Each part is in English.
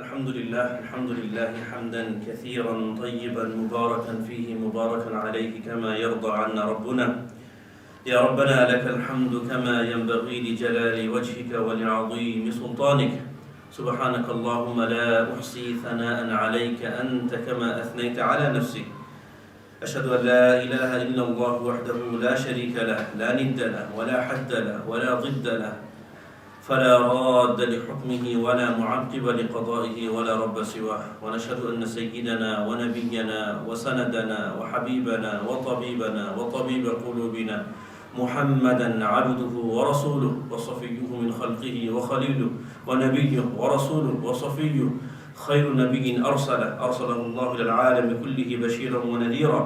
الحمد لله حمدا كثيرا طيبا مباركا فيه مباركا عليه كما يرضى عنا ربنا. يا ربنا لك الحمد كما ينبغي لجلال وجهك ولعظيم سلطانك. سبحانك اللهم لا أحصي ثناء عليك أنت كما أثنيت على نفسك. أشهد أن لا إله إلا الله وحده لا شريك له لا ند له ولا حد له ولا ضد له فلا راد لحكمه ولا معقب لقضائه ولا رب سواه. ونشهد أن سيدنا ونبينا وسندنا وحبيبنا وطبيبنا وطبيب قلوبنا محمدا عبده ورسوله وصفيه من خلقه وخليله ونبيه ورسوله وصفيه خير نبي أرسله الله للعالم كله بشيرا ونذيرا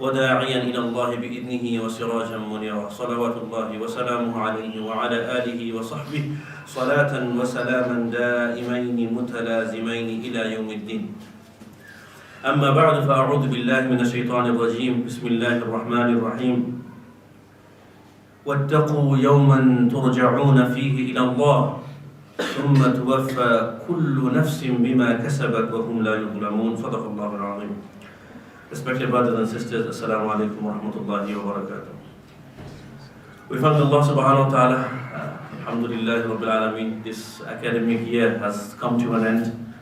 وداعيا إلى الله بإذنه وسراجا منيرا. صلوات الله وسلامه عليه وعلى آله وصحبه صلاة وسلاما دائمين متلازمين إلى يوم الدين. أما بعد فأعوذ بالله من الشيطان الرجيم. بسم الله الرحمن الرحيم. واتقوا يوما ترجعون فيه إلى الله ثم توفى كل نفس بما كسبت وهم لا يظلمون. صدق الله العظيم. Respected brothers and sisters, Assalamu alaikum wa rahmatullahi wa barakatuh. We thank Allah subhanahu wa ta'ala. Alhamdulillah Rabbil Alameen. This academic year has come to an end.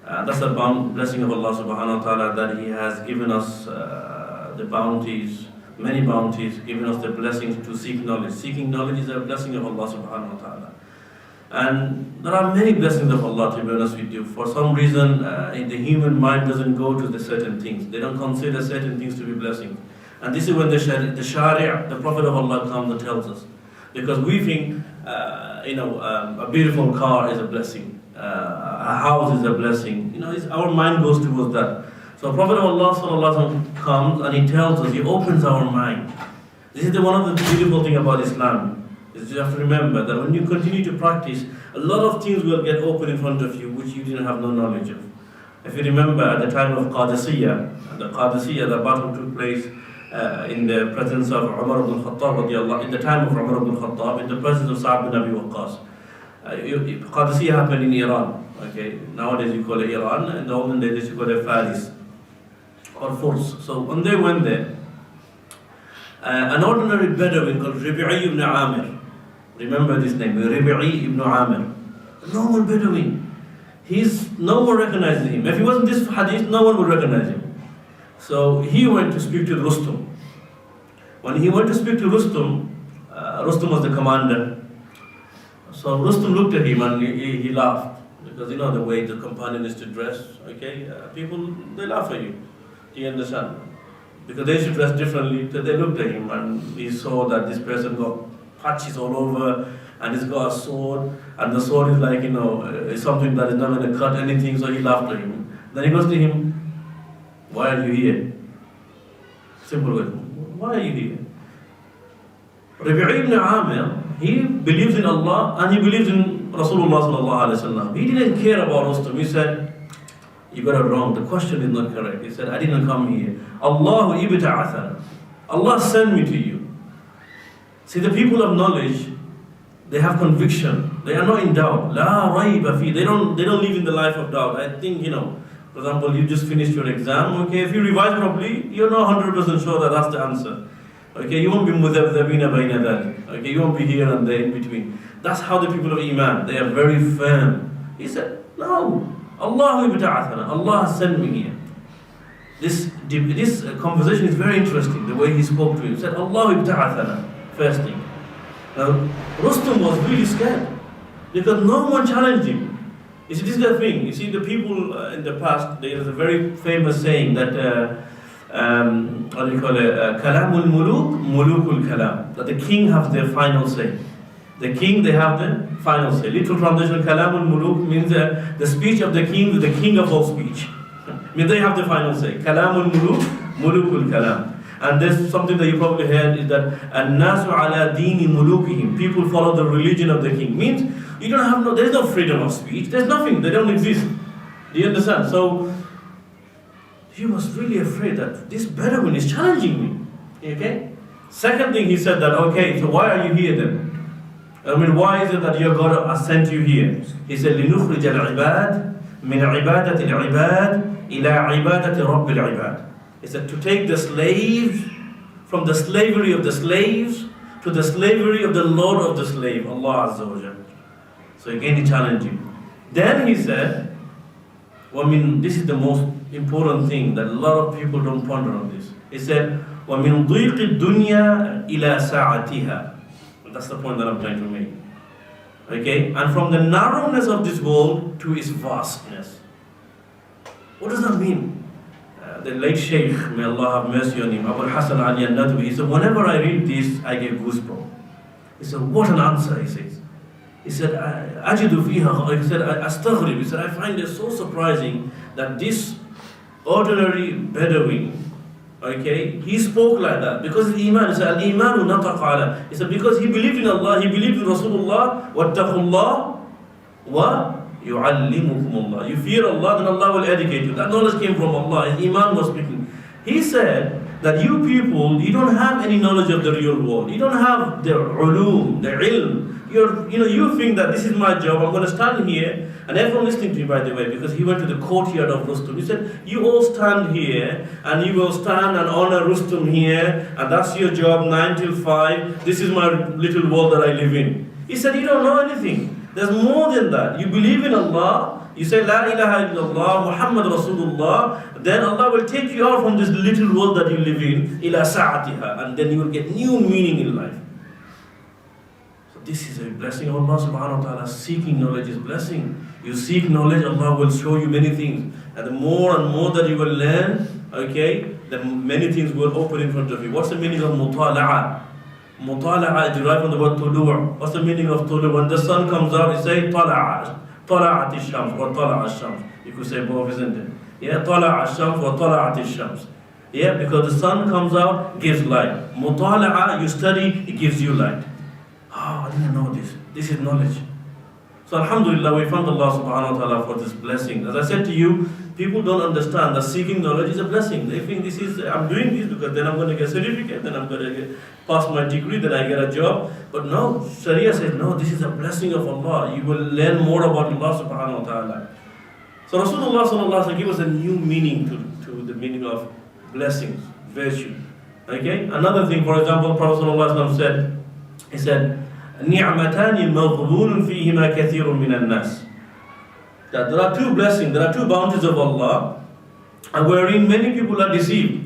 That's a blessing of Allah subhanahu wa ta'ala that He has given us the bounties, many bounties, given us the blessings to seek knowledge. Seeking knowledge is a blessing of Allah subhanahu wa ta'ala. And there are many blessings of Allah, to be honest with you. For some reason, the human mind doesn't go to the certain things. They don't consider certain things to be blessings. And this is when the Sharia, the Prophet of Allah comes and tells us. Because we think, a beautiful car is a blessing. A house is a blessing. Our mind goes towards that. So Prophet of Allah sallallahu alaihi wasallam comes and he tells us, he opens our mind. This is one of the beautiful things about Islam. You have to remember that when you continue to practice, a lot of things will get open in front of you which you didn't have no knowledge of. If you remember at the time of Qadisiyah, the battle took place in the presence of Umar ibn Khattab, in the time of Umar ibn Khattab, in the presence of Sa'd bin Abi Waqqas. Qadisiyah happened in Iran. Okay, nowadays you call it Iran, in the olden days you call it Faris or Furs. So when they went there, an ordinary Bedouin called Rabi'i ibn Amir. Remember this name, Rabi'i ibn Amir. A normal Bedouin. No one recognizes him. If he wasn't this hadith, no one would recognize him. So he went to speak to Rustum. When he went to speak to Rustum, Rustum was the commander. So Rustum looked at him and he laughed. Because the way the companion is to dress, okay? People, they laugh at you. Do you understand? Because they should dress differently. So they looked at him and he saw that this person got patches all over and he's got a sword and the sword is like, it's something that is not going to cut anything, so he laughed at him. Then he goes to him, why are you here? Simple way. Why are you here? Rabi'i ibn Amir, he believes in Allah and he believes in Rasulullah sallallahu alaihi wasallam. He didn't care about Rustum. He said, you got it wrong. The question is not correct. He said, I didn't come here. Allahu ibta'athana. Allah sent me to you. See, the people of knowledge, they have conviction. They are not in doubt. La rayba fi. They don't live in the life of doubt. I think, for example, you just finished your exam. Okay, if you revise properly, you're not 100% sure that that's the answer. Okay, you won't be mudhabdhabina bayna dhalik. Okay, you won't be here and there in between. That's how the people of Iman, they are very firm. He said, no. Allahu ibta'athana. Allah has sent me here. This conversation is very interesting, the way he spoke to him. He said, Allahu ibta'athana. First thing. Now, Rustum was really scared because no one challenged him. You see, this is the thing. You see, the people in the past, there is a very famous saying that, what do you call it? Kalamul muluk, mulukul kalam. That the king has their final say. The king, they have the final say. Literal translation, kalamul muluk means the speech of the king of all speech. Means they have the final say. Kalamul muluk, mulukul kalam. And there's something that you probably heard is that an-nasu ala dini mulukihim. People follow the religion of the king. Means you don't have there's no freedom of speech. There's nothing. They don't exist. Do you understand? So he was really afraid that this Bedouin is challenging me. Okay? Second thing he said that, okay, so why are you here then? Why is it that your God has sent you here? He said, لِنُخْرِجَ الْعِبَادِ من عبادة العباد إلى عبادة رب العباد. He said to take the slaves from the slavery of the slaves to the slavery of the Lord of the slave, Allah Azza wa Jalla. So again he challenged him. Then he said, this is the most important thing that a lot of people don't ponder on this. He said, وَمِن ضِيقِ الدُّنْيَا إِلَى سَعَتِهَا. That's the point that I'm trying to make. Okay? And from the narrowness of this world to its vastness. What does that mean? The late Shaykh, may Allah have mercy on him, Abu Hassan Ali al-Nadwi, he said, whenever I read this, I get goosebumps. He said, what an answer, he says. He said, أَجِدُ فِيهَا. He said, أَسْتَغْرِبُ. He said, I find it so surprising that this ordinary Bedouin, okay, he spoke like that because his iman. He said, al-imanu nataqa ala. He said, because he believed in Allah, he believed in Rasulullah, wattaqullah wa yu'allimukumullah. You fear Allah, then Allah will educate you. That knowledge came from Allah. His iman was speaking. He said that you people, you don't have any knowledge of the real world. You don't have the ulum, the ilm. You think that this is my job, I'm going to stand here, and everyone listening to me, by the way, because he went to the courtyard of Rustum. He said, you all stand here, and you will stand and honor Rustum here, and that's your job, 9 till 5. This is my little world that I live in. He said, you don't know anything. There's more than that. You believe in Allah, you say, La ilaha illallah, Muhammad Rasulullah, then Allah will take you out from this little world that you live in, ila sa'atiha, and then you will get new meaning in life. This is a blessing of Allah subhanahu wa ta'ala. Seeking knowledge is blessing. You seek knowledge, Allah will show you many things. And the more and more that you will learn, okay, then many things will open in front of you. What's the meaning of mutala'a? Mutala'a is derived from the word tulu'. What's the meaning of tulu'? When the sun comes out, you say tala'a. Tala'at ash-shams or tala'a ash-shams. You could say both, isn't it? Yeah, tala'a ash-shams or tala'at ash-shams. Yeah, because the sun comes out, gives light. Mutala'a, you study, it gives you light. Oh, I didn't know this. This is knowledge. So alhamdulillah, we thank Allah subhanahu wa ta'ala for this blessing. As I said to you, people don't understand that seeking knowledge is a blessing. They think this is, I'm doing this because then I'm going to get a certificate, then I'm going to pass my degree, then I get a job. But no, Sharia says, no, this is a blessing of Allah. You will learn more about Allah subhanahu wa ta'ala. So Rasulullah sallallahu alaihi wasallam gave us a new meaning to the meaning of blessings, virtue. Okay? Another thing, for example, Prophet sallallahu alaihi wasallam said, he said, نِعْمَتَانِ مَغْبُونٌ فِيهِمَا كَثِيرٌ مِنَ النَّاسِ. That there are two blessings, there are two bounties of Allah, and wherein many people are deceived.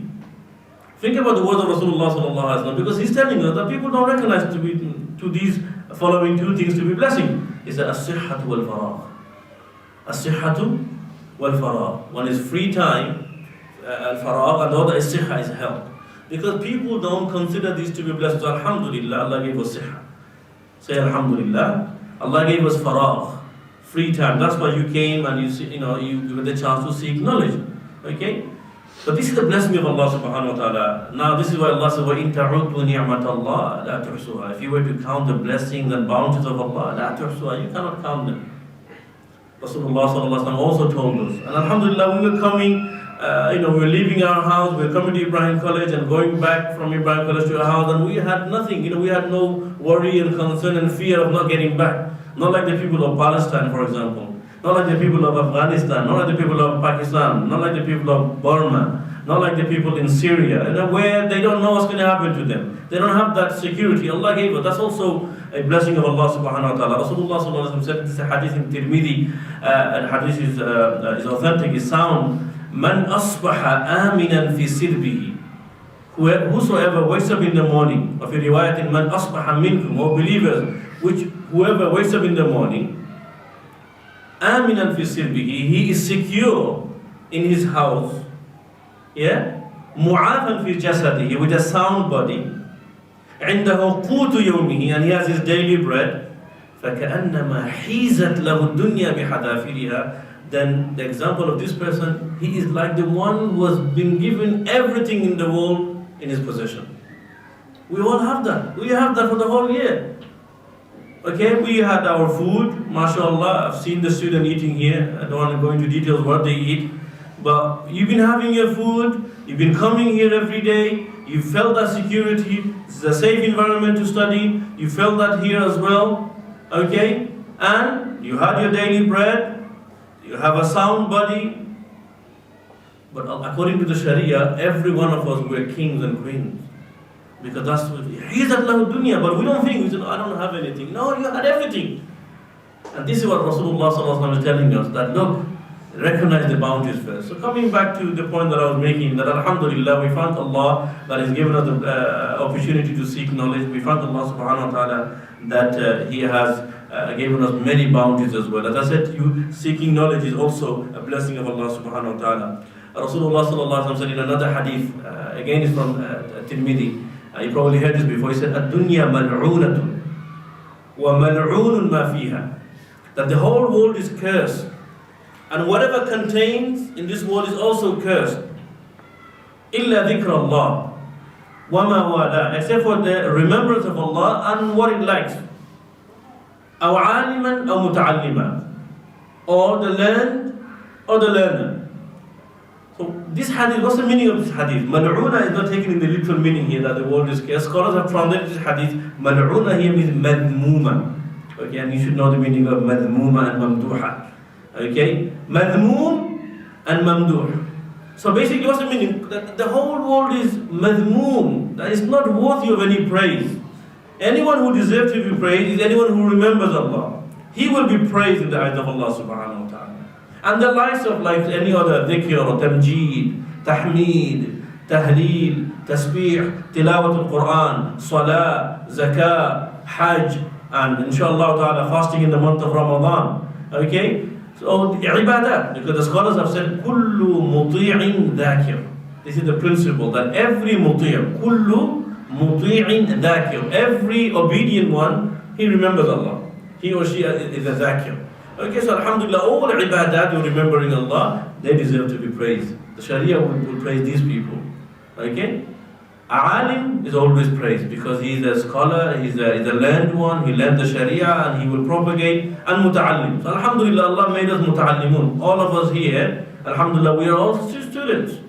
Think about the words of Rasulullah sallallahu alaihi wasallam, because he's telling us that people don't recognize to these following two things to be blessing. He said, as-sihhatu wal-faragh. As-sihhatu wal-faragh. One is free time, al-faragh, and the other is sihha, is health. Because people don't consider these to be blessings. So alhamdulillah, Allah gave us sihha. Say alhamdulillah. Allah gave us faragh, free time. That's why you came and you got the chance to seek knowledge. Okay? But this is the blessing of Allah subhanahu wa ta'ala. Now this is why Allah says, وَإِن تَعُدُّوا نِعْمَةَ اللَّهِ لَا تُحْصُوهَا. If you were to count the blessings and bounties of Allah, لَا تُحْصُوهَا, you cannot count them. Rasulullah sallallahu alaihi wasallam also told us. And alhamdulillah, we were coming, we were leaving our house, we were coming to Ibrahim College and going back from Ibrahim College to our house, and we had nothing. We had no worry and concern and fear of not getting back. Not like the people of Palestine, for example. Not like the people of Afghanistan. Not like the people of Pakistan. Not like the people of Burma. Not like the people in Syria, where they don't know what's going to happen to them. They don't have that security. Allah gave us. That's also a blessing of Allah subhanahu wa ta'ala. Rasulullah sallallahu alaihi wasallam said, this is a hadith in Tirmidhi, and hadith is authentic, is sound. Man asbaha aminan fi sirbihi. Whosoever wakes up in the morning, of a riwayat in man asbaha minkum, or believers, whoever wakes up in the morning, aminan fi sirbihi, he is secure in his house. Yeah? Mu'afan fi jasadihi, with a sound body. عنده قوت يومه, and he has his daily bread. فكأنما حيزت له الدنيا بحذافيرها. Then the example of this person, he is like the one who has been given everything in the world in his possession. We all have that. We have that for the whole year. Okay, we had our food, mashallah. I've seen the student eating here. I don't want to go into details what they eat. But you've been having your food, you've been coming here every day, you felt that security, it's a safe environment to study, you felt that here as well, okay? And you had your daily bread, You have a sound body, but according to the Sharia, every one of us were kings and queens. Because that's what he's at dunya, but we don't think, we say, no, I don't have anything. No, you had everything. And this is what Rasulullah ﷺ is telling us, that look, recognize the bounties first. So coming back to the point that I was making, that alhamdulillah, we thank Allah that has given us the opportunity to seek knowledge. We thank Allah subhanahu wa ta'ala that He has given us many bounties as well. As I said to you, seeking knowledge is also a blessing of Allah subhanahu wa ta'ala. Rasulullah sallallahu alaihi wasallam said in another hadith, again it's from Tirmidhi, you probably heard this before, he said, "Ad-dunya mal'unatun wa mal'unun ma fiha," that the whole world is cursed, and whatever contains in this world is also cursed. Illa dhikr Allah wa ma wala, except for the remembrance of Allah and what it likes. Aw aliman aw muta'allima, or the learned or the learner. So this hadith, what's the meaning of this hadith? Mal'una is not taken in the literal meaning here that the world is cursed. Scholars have translated this hadith. Mal'una here means madmuma. Okay, and you should know the meaning of madmuma and mamduha. Okay, madmum and mamduh. So basically, what's the meaning? That the whole world is madmum. That is not worthy of any praise. Anyone who deserves to be praised is anyone who remembers Allah. He will be praised in the eyes of Allah subhanahu wa ta'ala. And the likes of like any other dhikr or tamjeed, tahmeed, tahleel, tasbih, tilawat al-Quran, salah, zakah, hajj, and inshallah ta'ala fasting in the month of Ramadan. Okay? So ibadat, because the scholars have said, kullu muti'in dhakir. This is the principle that every muti'in, kullu muti'in dhakir, every obedient one, he remembers Allah. He or she is a dhakir. Okay, so alhamdulillah, all ibadat, you're remembering Allah, they deserve to be praised. The Sharia will praise these people. Okay? Alim is always praised because he is a scholar, he's a learned one, he learned the Sharia and he will propagate. And muta'allim. So alhamdulillah, Allah made us muta'allimun. All of us here, alhamdulillah, we are all students.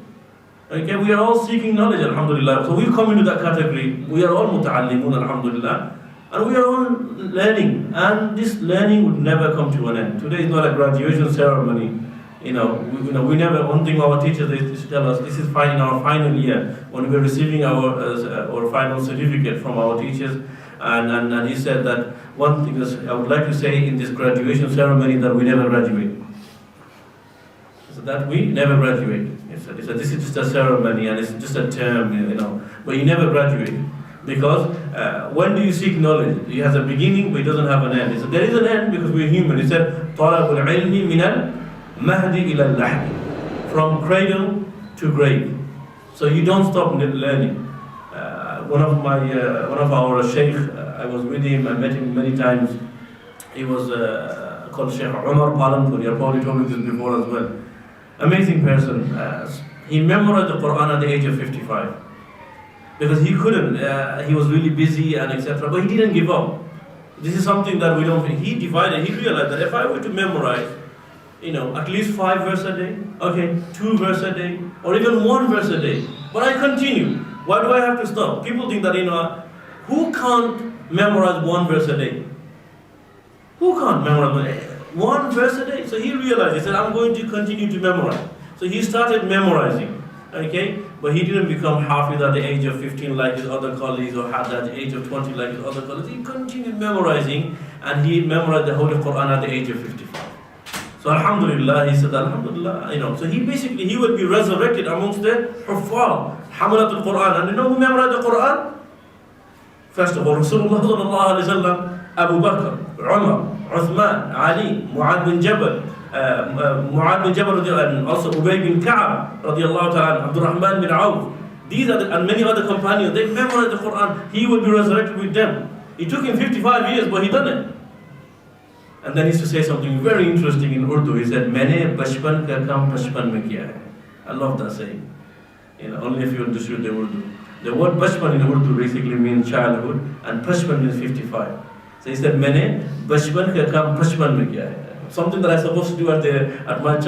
Okay, we are all seeking knowledge, alhamdulillah. So we come into that category. We are all muta'allimun, alhamdulillah. And we are all learning, and this learning would never come to an end. Today is not a graduation ceremony. We never. One thing our teachers they used to tell us: this is in our final year when we were receiving our final certificate from our teachers. And he said that one thing is, I would like to say in this graduation ceremony that we never graduate. So that we never graduate. He said this is just a ceremony and it's just a term, but you never graduate. Because when do you seek knowledge? It has a beginning, but it doesn't have an end. He said, there is an end because we're human. He said, طَلَبُ الْعِلْمِ مِنَ الْمَهْدِ إِلَى الْلَحْدِ, from cradle to grave. So you don't stop learning. One of our Shaykh, I was with him, I met him many times. He was called Shaykh Umar Palanpur. You probably told me this before as well. Amazing person. He memorized the Quran at the age of 55. Because he couldn't, he was really busy and etc. But he didn't give up. This is something that we don't think. He realized that if I were to memorize, at least 5 verses a day, okay, 2 verses a day, or even 1 verse a day, but I continue. Why do I have to stop? People think that, who can't memorize 1 verse a day? Who can't memorize 1 verse a day? So he realized, he said, I'm going to continue to memorize. So he started memorizing. Okay, but he didn't become hafiz at the age of 15 like his other colleagues, or had at the age of 20 like his other colleagues. He continued memorizing, and he memorized the Holy Quran at the age of 55. So alhamdulillah, he said alhamdulillah, so he will be resurrected amongst the huffaz, hamalat al-Quran. And who memorized the Quran? First of all, Rasulullah sallallahu alaihi wasallam, Abu Bakr, Umar, Uthman, Ali, Mu'adh bin Jabal, Mu'adh bin Jabal, and also Ubay bin Ka'ab, radiallahu ta'ala, Abdurrahman bin Auf. These are and many other companions, they memorized the Quran. He will be resurrected with them. It took him 55 years, but he done it. And then he used to say something very interesting in Urdu. He said, "Maine bachpan ka kam bachpan mein kiya hai." I love that saying. Only if you understood the Urdu. The word bachpan in Urdu basically means childhood, and bachpan means 55. So he said, "Maine bachpan ka kam bachpan mein kiya hai." Something that I'm supposed to do at my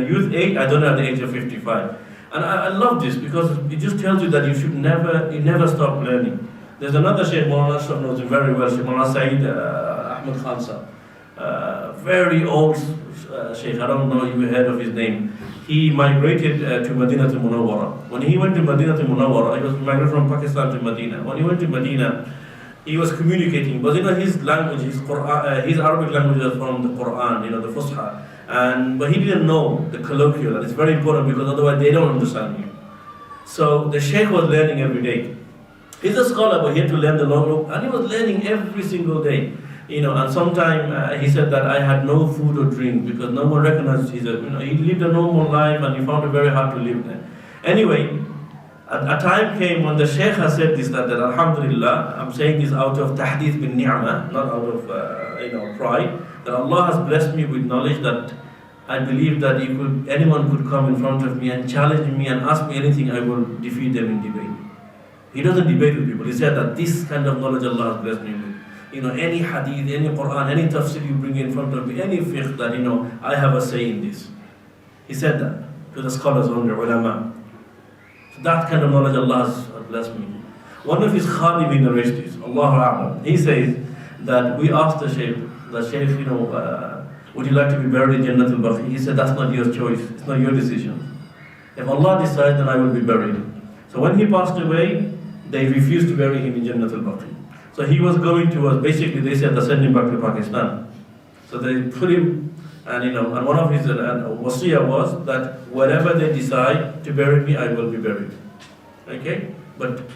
youth age, I don't have the age of 55. And I love this because it just tells you that you never stop learning. There's another Shaykh, Maulana Ashraf knows him very well, Shaykh Maulana Saeed Ahmed Khan Sahib. Very old Shaykh, I don't know if you heard of his name. He migrated to Medina to Munawwara. When he went to Medina to Munawwara, he was migrated from Pakistan to Medina. When he went to Medina, he was communicating, but his language, his Quran, his Arabic language was from the Quran, the Fusha. But he didn't know the colloquial, and it's very important because otherwise they don't understand you. So the Shaykh was learning every day. He's a scholar, but he had to learn the law, and he was learning every single day. And sometime he said that I had no food or drink because no one recognized he lived a normal life and he found it very hard to live there. Anyway, a time came when the Shaykh has said this, that Alhamdulillah, I'm saying this out of tahdith bin ni'mah, not out of pride, that Allah has blessed me with knowledge that I believe that anyone could come in front of me and challenge me and ask me anything, I will defeat them in debate. He doesn't debate with people. He said that this kind of knowledge Allah has blessed me with. Any hadith, any Quran, any tafsir you bring in front of me, any fiqh that, I have a say in this. He said that to the scholars on the ulama. So that kind of knowledge Allah has blessed me. One of his khadim narrates this, Allahu A'lam. He says that we asked the Shaykh, would you like to be buried in Jannatul Baqi? He said, that's not your choice, it's not your decision. If Allah decides, then I will be buried. So when he passed away, they refused to bury him in Jannatul Baqi. So he was going towards, basically they said, they send him back to Pakistan. So they put him, and one of his wasiyah was that wherever they decide to bury me, I will be buried. Okay? But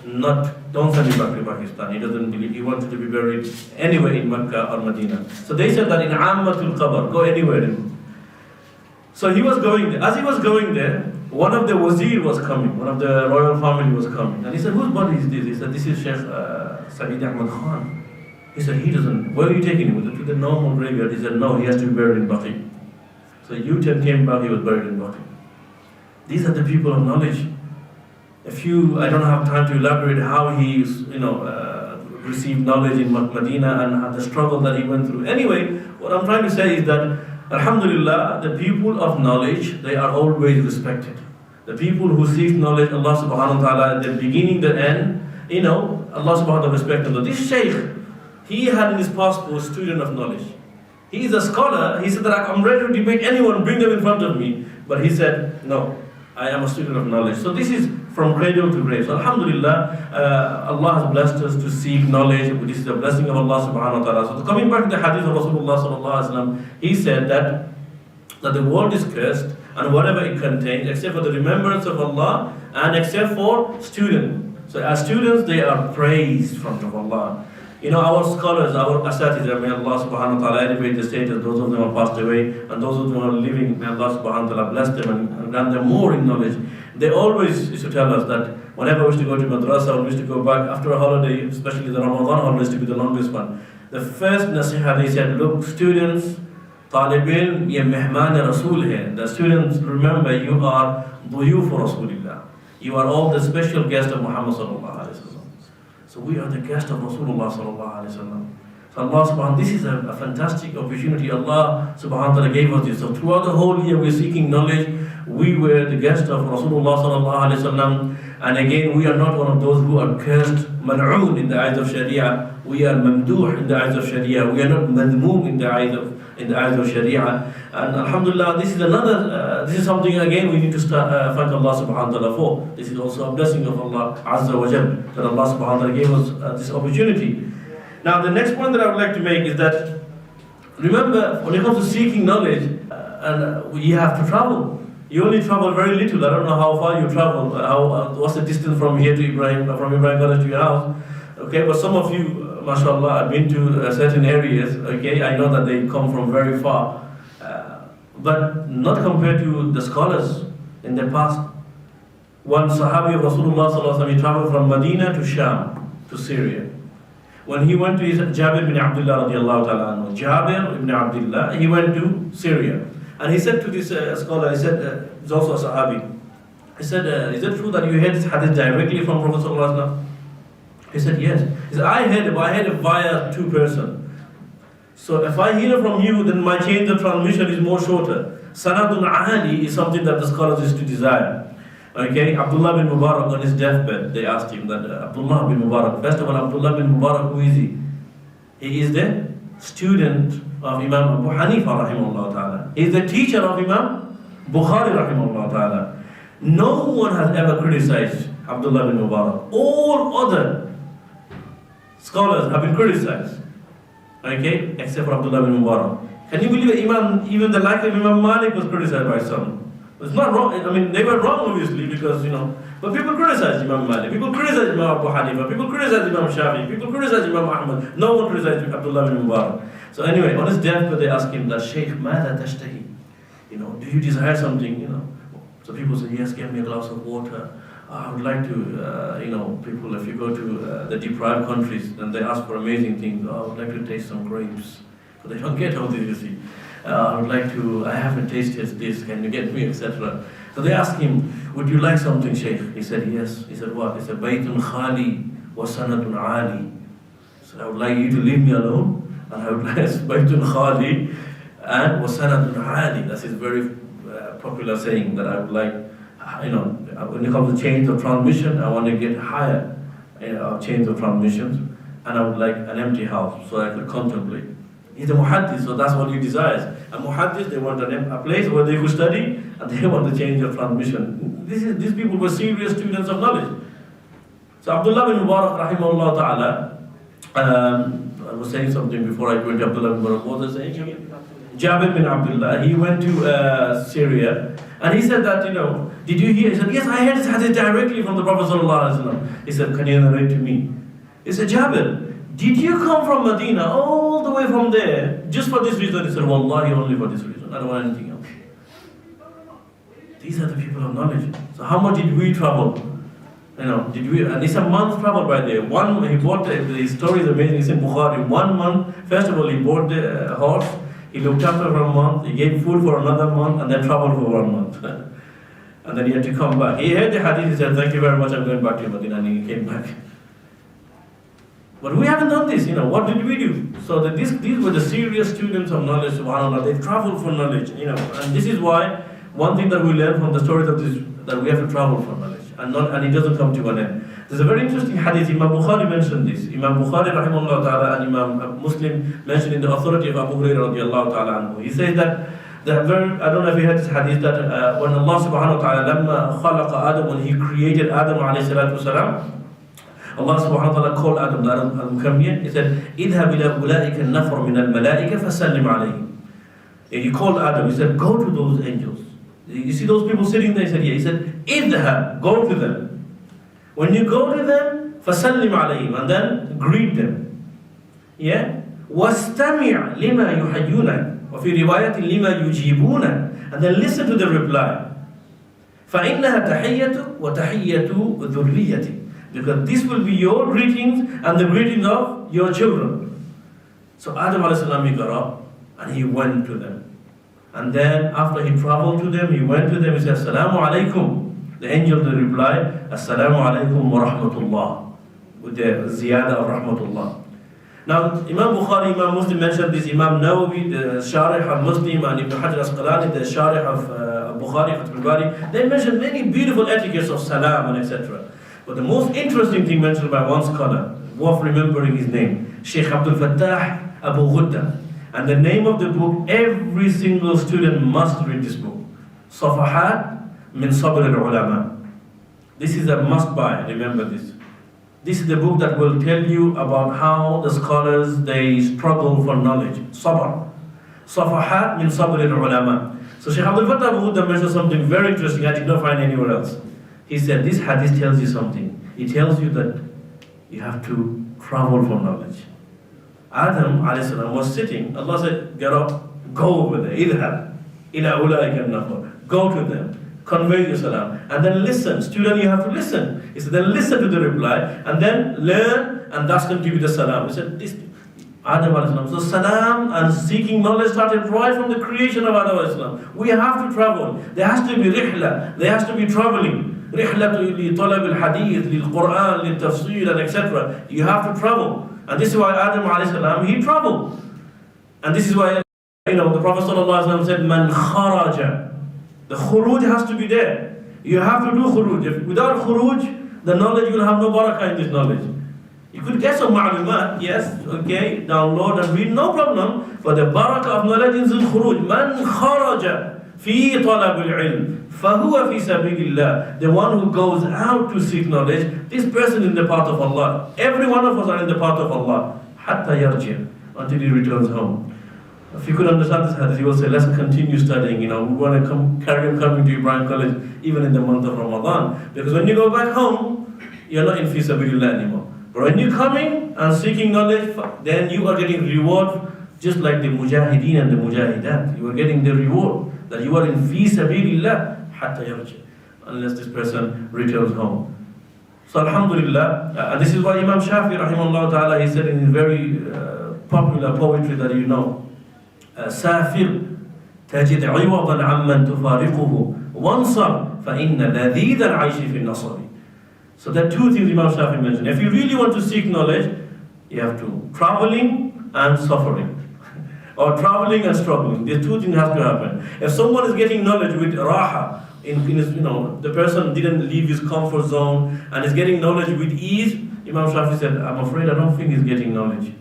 don't send him back to Pakistan. He doesn't believe, he wanted to be buried anywhere in Mecca or Medina. So they said that in Ammatul Qabr, go anywhere. So he was going there. As he was going there, one of the wazir was coming, one of the royal family was coming. And he said, whose body is this? He said, this is Sheikh Saeed Ahmad Khan. He said, he doesn't, where are you taking him? To the normal graveyard. He said, no, he has to be buried in Baqi. So U-10 came back, he was buried in Baqi. These are the people of knowledge. I don't have time to elaborate how he, received knowledge in Medina and the struggle that he went through. Anyway, what I'm trying to say is that, alhamdulillah, the people of knowledge, they are always respected. The people who seek knowledge, Allah subhanahu wa ta'ala, at the beginning, the end, Allah subhanahu wa ta'ala respects them. This Shaykh, he had in his passport student of knowledge. He is a scholar. He said that I'm ready to debate anyone, bring them in front of me. But he said, no, I am a student of knowledge. So this is from cradle to grave. So alhamdulillah, Allah has blessed us to seek knowledge. This is a blessing of Allah subhanahu wa ta'ala. So coming back to the hadith of Rasulullah sallallahu alaihi wasallam, he said that the world is cursed and whatever it contains, except for the remembrance of Allah and except for students. So as students, they are praised in front of Allah. Our scholars, our asatiza, may Allah subhanahu wa ta'ala elevate the status. Those of them have passed away, and those of them are living, may Allah subhanahu wa ta'ala bless them and grant them more in knowledge. They always used to tell us that whenever we used to go to madrasa or we used to go back after a holiday, especially the Ramadan holiday used to be the longest one, the first nasiha they said, look, students, talib ilm, ye mehman rasool hai. The students, remember, you are duyuf Rasulillah. You are all the special guest of Muhammad sallallahu alaihi wasallam. So we are the guest of Rasulullah sallallahu alaihi wasallam. So Allah subhanahu, this is a fantastic opportunity Allah subhanahu wa ta'ala gave us this. So throughout the whole year we're seeking knowledge. We were the guest of Rasulullah sallallahu alaihi wasallam. And again, we are not one of those who are cursed, mal'oon in the eyes of Sharia. We are mamduh in the eyes of Sharia. We are not madmoom in the eyes of Sharia. And alhamdulillah, this is something again we need to thank Allah subhanahu wa ta'ala for. This is also a blessing of Allah azza wa jal, that Allah subhanahu wa ta'ala gave us this opportunity. Now the next point that I would like to make is that, remember, when it comes to seeking knowledge, you have to travel. You only travel very little. I don't know how far you travel, what's the distance from here to Ibrahim College to your house. Okay, but some of you, mashallah, have been to certain areas. Okay, I know that they come from very far. But not compared to the scholars in the past. One Sahabi of Rasulullah sallallahu alaihi wasallam, he traveled from Medina to Sham, to Syria. When he went to Jabir ibn Abdullah radiallahu ta'ala, Jabir ibn Abdullah, he went to Syria. And he said to this scholar, he said, he's also a Sahabi, he said, is it true that you heard this hadith directly from Prophet sallallahu alaihi wasallam? He said, yes. He said, I heard it via two persons. So if I hear from you, then my chain of transmission is more shorter. Sanadun Ali is something that the scholars used to desire. Okay, Abdullah bin Mubarak on his deathbed, they asked him that Abdullah bin Mubarak, first of all, Abdullah bin Mubarak, who is he? He is the student of Imam Abu Hanifa rahimahullah ta'ala. He's the teacher of Imam Bukhari rahimahullah ta'ala. No one has ever criticized Abdullah bin Mubarak. All other scholars have been criticized, okay, except for Abdullah bin Mubarak. Can you believe it? Even the like of Imam Malik was criticized by some. It's not wrong. I mean, they were wrong obviously because but people criticized Imam Malik. People criticized Imam Abu Hanifa. People criticized Imam Shafi. People criticized Imam Ahmad. No one criticized Abdullah bin Mubarak. So anyway, on his deathbed they asked him that, Shaykh, ماذا تشتهي? Do you desire something? So people say, yes, give me a glass of water. I would like to, people, if you go to the deprived countries, then they ask for amazing things. I would like to taste some grapes. But they don't get all this, you see. I haven't tasted this, can you get me, etc. So they asked him, would you like something, Shaykh? He said, yes. He said, what? He said, Baytun khali wa sanadun ali. So I would like you to leave me alone, and I would like Baytun khali and wa sanadun ali. That's his very popular saying, that I would like, when it comes to change of transmission, I want to get higher change of transmissions, and I would like an empty house so I could contemplate. He's a muhaddith, so that's what he desires. A muhaddith, they want a place where they could study, and they want the change of transmission. These people were serious students of knowledge. So Abdullah bin Mubarak, rahimahullah ta'ala, I was saying something before I went to Abdullah bin Mubarak. What was I saying? Jabir bin Abdullah, he went to Syria, and he said that, did you hear? He said, yes, I heard this hadith directly from the Prophet sallallahu alaihi wasallam. He said, can you narrate to me? He said, Jabir, did you come from Medina all the way from there just for this reason? He said, Wallahi, only for this reason. I don't want anything else. These are the people of knowledge. So how much did we travel? And it's a month travel by there. He bought, the story is amazing, it's in Bukhari. 1 month, first of all, he bought the horse, he looked after for a month, he gave food for another month, and then traveled for 1 month. And then he had to come back. He heard the hadith, he said, thank you very much, I'm going back to Medina, and he came back. But we haven't done this, what did we do? So these were the serious students of knowledge, subhanAllah, they traveled for knowledge, and this is why one thing that we learn from the stories of this, that we have to travel for knowledge, and it doesn't come to an end. There's a very interesting hadith, Imam Bukhari mentioned this. Imam Bukhari, rahimahullah ta'ala, and Imam Muslim mentioned in the authority of Abu Hurairah radiallahu ta'ala anhu. He says that, I don't know if you heard this hadith, that when Allah subhanahu wa ta'ala, لما خلق Adam, when He created Adam alayhi salatu wasalam, Allah subhanahu wa ta'ala called Adam, Adam come here, He said, اذهب إلى أولئك النفر من الملائكة فسلم عليهم. He called Adam, He said, go to those angels. You see those people sitting there? He said, yeah. He said, اذهب, go to them. When you go to them, فسلم عليهم, and then greet them. Yeah? واستمع لما يحيونك وفي رواية لما يجيبونك, and then listen to the reply. فإنها تحية وتحية ذريتك. Because this will be your greetings and the greetings of your children. So Adam alayhi salam, he got up and he went to them. And then after he traveled to them, he went to them, he said, Assalamu alaikum. The angel will reply, Assalamu alaikum wa rahmatullah, with the ziyada of rahmatullah. Now, Imam Bukhari, Imam Muslim mentioned this, Imam Nawawi, the Sharih of Muslim, and Ibn Hajar Asqalani, the Sharih of Bukhari, Fath al-Bari, they mentioned many beautiful etiquettes of salam and etc. But the most interesting thing mentioned by one scholar, worth remembering his name, Shaykh Abdul Fattah Abu Ghudda. And the name of the book, every single student must read this book. Safahat min Sabr al-Ulama. This is a must buy, remember this. This is the book that will tell you about how the scholars, they struggle for knowledge. Sabr. Safahat min Sabr al-Ulama. So Shaykh Abdul Fattah Abu Ghudda mentioned something very interesting I did not find anywhere else. He said, this hadith tells you something. It tells you that you have to travel for knowledge. Adam alayhi salam was sitting. Allah said, get up, go over there. Idhab ila ulaika an-nafar. Go to them, convey your salam, and then listen. Student, you have to listen. He said, then listen to the reply, and then learn, and that's going to give you the salam. He said, this Adam alayhi salam. So salam and seeking knowledge started right from the creation of Adam alayhi salam. We have to travel. There has to be rihla. There has to be traveling. رحلة لطلب الحديث للقرآن للتفسير and etc. You have to travel, and this is why Adam alayhi salam, he traveled, and this is why the Prophet sallallahu alaihi wasallam said, "Man kharaja." The khuruj has to be there. You have to do khuruj. Without khuruj, the knowledge, you will have no barakah in this knowledge. You could get some ma'lumat, yes, okay, download and read, no problem. But the barakah of knowledge is al-khuruj. Man kharaja fi talab al-ilm, fahuwa fi sabilillah. The one who goes out to seek knowledge, this person is in the path of Allah. Every one of us are in the path of Allah. Hatta yarji', until he returns home. If you could understand this hadith, you will say, let's continue studying. We want to carry on coming to Ibrahim College even in the month of Ramadan. Because when you go back home, you're not in fi sabilillah anymore. But when you're coming and seeking knowledge, then you are getting reward just like the mujahideen and the mujahidat. You are getting the reward that you are in fi sabilillah hatta yarji', unless this person returns home. So alhamdulillah, and this is why Imam Shafi rahimahullah ta'ala, he said in his very popular poetry that you know, سافر تجد عوضا عمن تفارقه وانصر فإن لذيذ العيش في النصر. So there are two things Imam Shafi mentioned. If you really want to seek knowledge, you have to traveling and suffering, or traveling and struggling. These two things have to happen. If someone is getting knowledge with raha, in his, the person didn't leave his comfort zone and is getting knowledge with ease, Imam Shafi said, I'm afraid I don't think he's getting knowledge.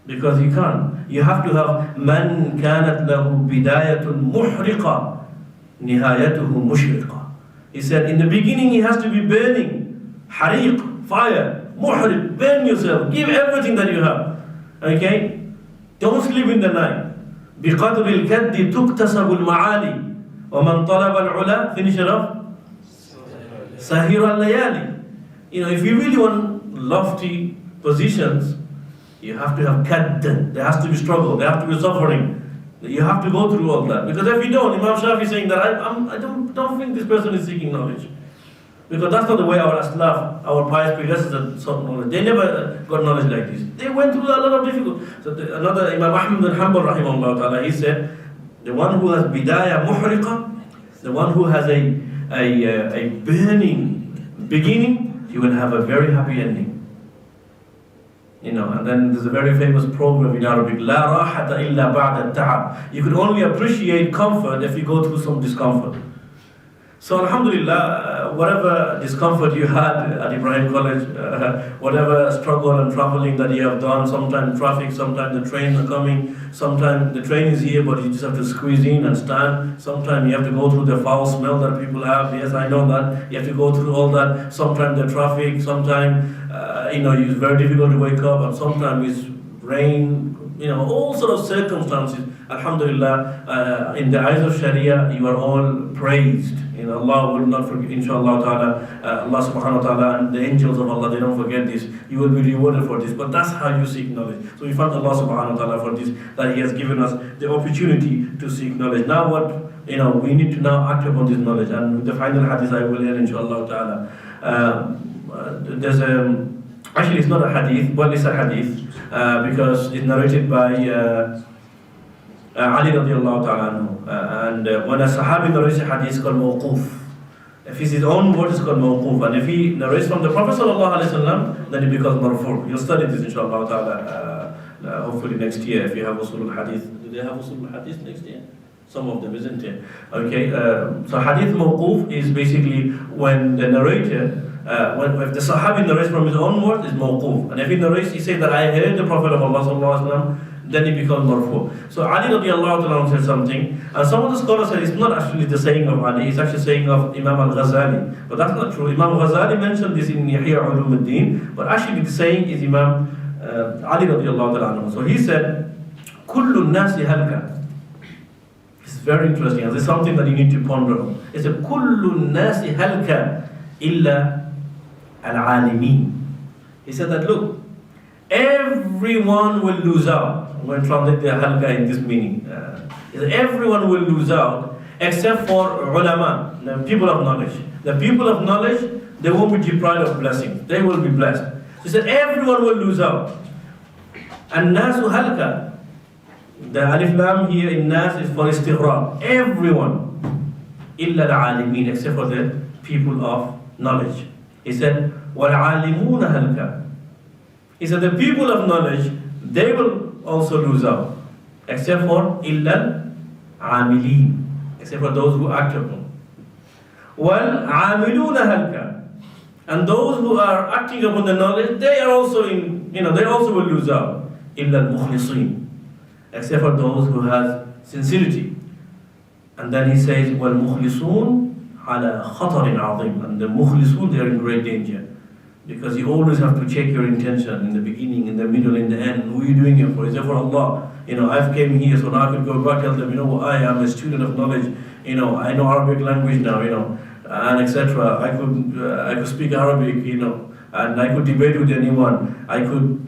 Because you can't. You have to have man kanat lahu bidayatun muhriqa nihayatuhu mushriqa. He said in the beginning he has to be burning, hariq, fire, muhriq, burn yourself, give everything that you have. Okay? Don't sleep in the night. بقدر الكد تكتسب المعالي ومن طلب العلا, finish it off, سهير الليالي. If you really want lofty positions, you have to have kaddan. There has to be struggle. There has to be suffering. You have to go through all that. Because if you don't, Imam Shafi is saying that I don't think this person is seeking knowledge. Because that's not the way our aslaf, our pious predecessors sought knowledge. They never got knowledge like this. They went through a lot of difficulty. So another Imam Ahmad bin Hanbal rahimahullah ta'ala, he said, the one who has bidayah muhriqa, the one who has a burning beginning, he will have a very happy ending. And then there's a very famous proverb in Arabic, لا راحة إلا بعد التعب. You could only appreciate comfort if you go through some discomfort. So alhamdulillah, whatever discomfort you had at Ibrahim College, whatever struggle and traveling that you have done, sometimes traffic, sometimes the trains are coming, sometimes the train is here but you just have to squeeze in and stand, sometimes you have to go through the foul smell that people have, yes I know that, you have to go through all that, sometimes the traffic, sometimes it's very difficult to wake up, and sometimes it's rain, all sort of circumstances. Alhamdulillah, in the eyes of Sharia, you are all praised. Allah will not forget, inshallah ta'ala, Allah subhanahu wa ta'ala and the angels of Allah, they don't forget this. You will be rewarded for this, but that's how you seek knowledge. So we thank Allah subhanahu wa ta'ala for this, that He has given us the opportunity to seek knowledge. Now we need to now act upon this knowledge. And the final hadith I will end, inshallah ta'ala. There's actually it's not a hadith, but it's a hadith, because it's narrated by Ali radiallahu ta'ala anhu. And when a sahabi narrates a hadith, it's called mawquf. If it's his own word, it's called mawquf. And if he narrates from the Prophet sallallahu alaihi wasallam, then it becomes marfu'. You'll study this inshallah ta'ala, hopefully next year if you have usul al-hadith. Do they have usul al-hadith next year? Some of them, isn't it? Okay, so hadith mawquf is basically when the narrator, if the sahabi narrates from his own word, it's mawquf. And if he narrates, he says that I heard the Prophet of Allah sallallahu alaihi wasallam, then it becomes marfu'. So Ali radiallahu ta'ala said something, and some of the scholars said it's not actually the saying of Ali, it's actually saying of Imam al-Ghazali. But that's not true. Imam Ghazali mentioned this in Ihya Ulumuddin, but actually the saying is Imam Ali radiallahu ta'ala. So he said, Kullu nasi halka. It's very interesting, and this is something that you need to ponder on. It's a Kullu nasi halka illa al-alimin. He said that, look, everyone will lose out. I'm going to translate the halka in this meaning. Everyone will lose out except for ulama, the people of knowledge. The people of knowledge, they won't be deprived of blessings. They will be blessed. He said everyone will lose out. And nasu halka. The alif lam here in nas is for istighraq. Everyone. Illa al-alimin, except for the people of knowledge. He said, wal-alimuna halka. He said the people of knowledge, they will also lose out, except for illa amilin, except for those who act upon. Well, amiluna halka, And those who are acting upon the knowledge, they are also they also will lose out. إِلَّا الْمُخْلِصِينَ. Except for those who have sincerity. And then he says, وَالْمُخْلِصُونَ عَلَى خَطَرٍ عَظِيمٍ. And the mukhlisun, they are in great danger. Because you always have to check your intention in the beginning, in the middle, in the end. Who are you doing it for? Is it for Allah? I've came here so now I could go back and tell them, I am a student of knowledge. I know Arabic language now, and etc. I could speak Arabic, and I could debate with anyone. I could,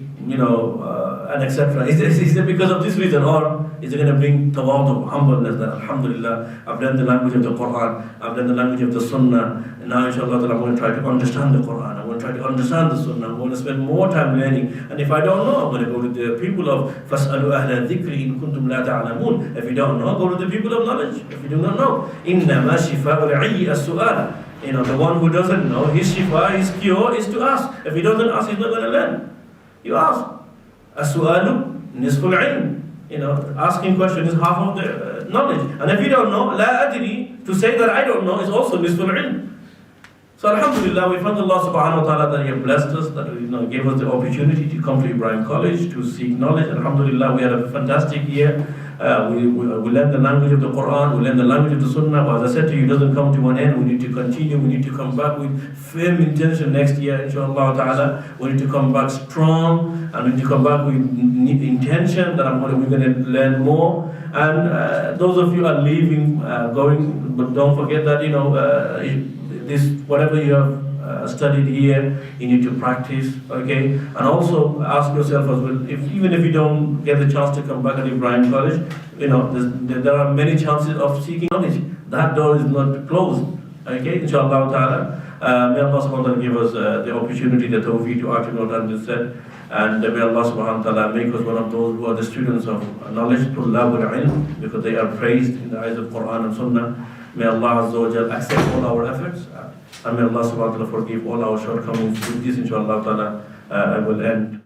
and etc. Is it because of this reason, or is it going to bring tawadu, humbleness, that alhamdulillah, I've learned the language of the Quran, I've learned the language of the Sunnah, and now inshallah I'm going to try to understand the Quran, I'm going to try to understand the Sunnah, I'm going to spend more time learning, and if I don't know, I'm going to go to the people of فَاسْأَلُوا أَهْلَ الذِّكْرِ إِن كُنتُمْ لَا تَعْلَمُونَ. If you don't know, go to the people of knowledge. If you do not know, إِنَّمَا شِفَاءُ الْعِيِّ السُّؤَالِ. The one who doesn't know, his shifa, his cure is to ask. If he doesn't ask, he's not going to learn. You ask. السُّؤَالُ نِصْفُ الْعِلْمِ. Asking question is half of the knowledge. And if you don't know, la adri, to say that I don't know is also nisful ilm. So alhamdulillah, we thank Allah subhanahu wa ta'ala that He has blessed us, that He gave us the opportunity to come to Ibrahim College to seek knowledge. Alhamdulillah, we had a fantastic year. We learned the language of the Quran, we learned the language of the Sunnah. But as I said to you, it doesn't come to an end. We need to continue, we need to come back with firm intention next year, inshallah ta'ala. We need to come back strong, and we need to come back with intention that we're going to learn more. And those of you are leaving, going, but don't forget that, this, whatever you have studied here, you need to practice, okay? And also ask yourself as well, even if you don't get the chance to come back at Ibrahim College, there are many chances of seeking knowledge. That door is not closed, okay? Inshallah ta'ala. May Allah subhanahu wa ta'ala give us the opportunity, the tawfiq to act on what is said. And may Allah subhanahu wa ta'ala make us one of those who are the students of knowledge, tullabul ilm, because they are praised in the eyes of Quran and Sunnah. May Allah Azza wa Jal accept all our efforts, and may Allah subhanahu wa ta'ala forgive all our shortcomings. With this, inshallah ta'ala, I will end.